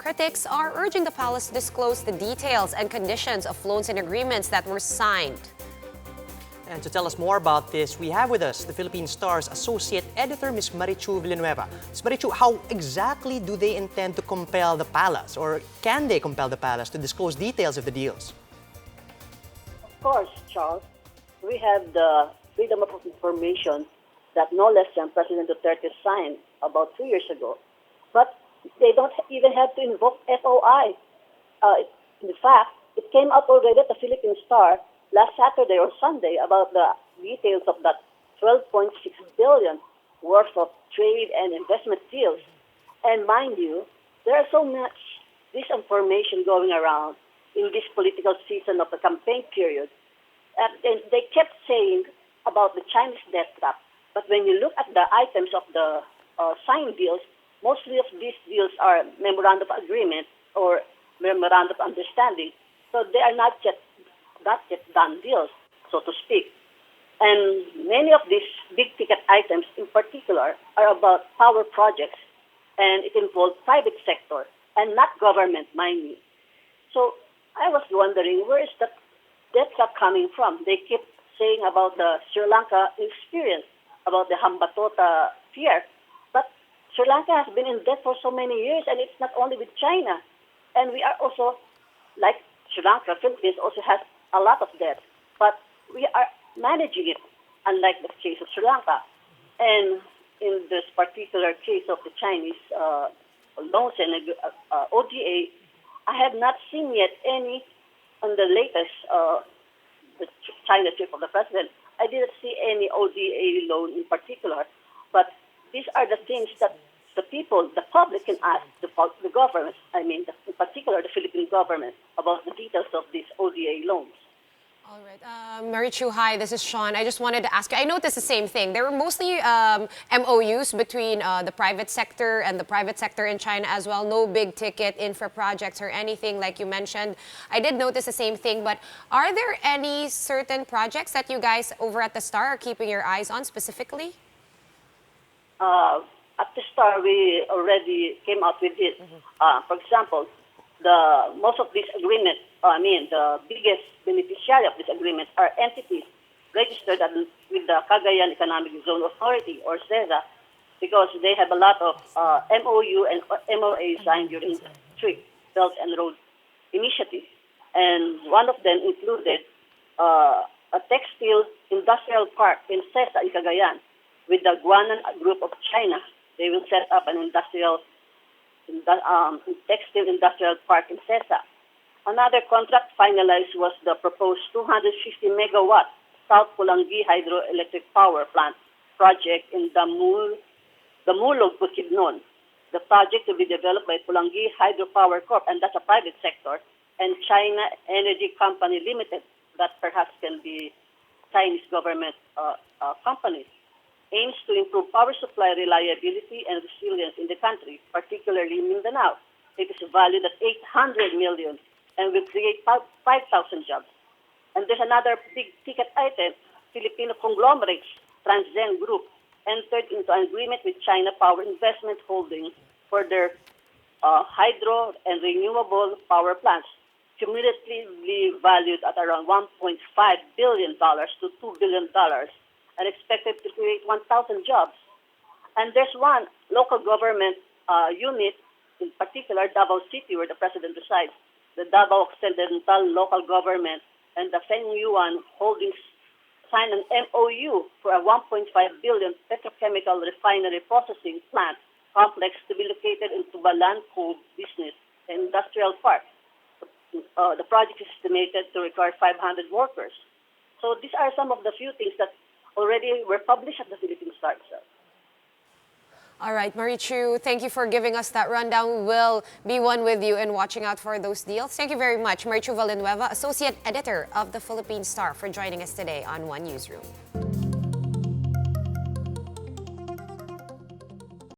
critics are urging the palace to disclose the details and conditions of loans and agreements that were signed. And to tell us more about this, we have with us the Philippine Star's Associate Editor, Ms. Marichu Villanueva. Ms. Marichu, how exactly do they intend to compel the palace, or can they compel the palace to disclose details of the deals? Of course, Charles. We have the Freedom of Information that no less than President Duterte signed about 2 years ago. But they don't even have to invoke FOI. In fact, it came out already at the Philippine Star last Saturday or Sunday about the details of that 12.6 billion worth of trade and investment deals. And mind you, there is so much disinformation going around in this political season of the campaign period. And they kept saying about the Chinese debt trap. But when you look at the items of the signed deals, mostly of these deals are memorandum of agreement or memorandum of understanding. So they are not yet done deals, so to speak. And many of these big-ticket items in particular are about power projects, and it involves private sector and not government, mind me. So I was wondering, where is the debt trap coming from? They keep saying about the Sri Lanka experience, about the Hambantota fear. But Sri Lanka has been in debt for so many years, and it's not only with China. And we are also, like Sri Lanka, Philippines also has a lot of debt, but we are managing it, unlike the case of Sri Lanka. And in this particular case of the Chinese loans and ODA, I have not seen yet any on the latest the China trip of the president. I didn't see any ODA loan in particular, but these are the things that the people, the public can ask the government, in particular the Philippine government, about the details of these ODA loans. All right. Marichu, hi, this is Sean. I just wanted to ask you, I noticed the same thing. There were mostly MOUs between the private sector and the private sector in China as well. No big ticket infra projects or anything like you mentioned. I did notice the same thing, but are there any certain projects that you guys over at the Star are keeping your eyes on specifically? At the Star, we already came up with it. For example, most of these agreements, the biggest beneficiary of this agreement are entities registered with the Cagayan Economic Zone Authority, or CEZA, because they have a lot of MOU and MOA signed during the Street, Belt and Road Initiative. And one of them included a textile industrial park in CEZA in Cagayan with the Guanan Group of China. They will set up an textile industrial park in CEZA. Another contract finalized was the proposed 250 megawatt South Pulangi hydroelectric power plant project in Damulog, Bukidnon. The project will be developed by Pulangi Hydropower Corp, and that's a private sector, and China Energy Company Limited, that perhaps can be Chinese government companies, aims to improve power supply reliability and resilience in the country, particularly Mindanao. It is valued at 800 million and will create 5,000 jobs. And there's another big-ticket item. Filipino conglomerates, Transzen Group, entered into an agreement with China Power Investment Holdings for their hydro and renewable power plants, cumulatively valued at around $1.5 billion to $2 billion, and expected to create 1,000 jobs. And there's one local government unit, in particular Davao City, where the president resides, the Davao Occidental Local Government and the Feng Yuan Holdings signed an MOU for a 1.5 billion petrochemical refinery processing plant complex to be located in Tubalan Cove Business and Industrial Park. The project is estimated to require 500 workers. So these are some of the few things that already were published at the Philippine Star itself. All right, Marichu, thank you for giving us that rundown. We'll be one with you and watching out for those deals. Thank you very much, Marichu Villanueva, Associate Editor of the Philippine Star, for joining us today on One Newsroom.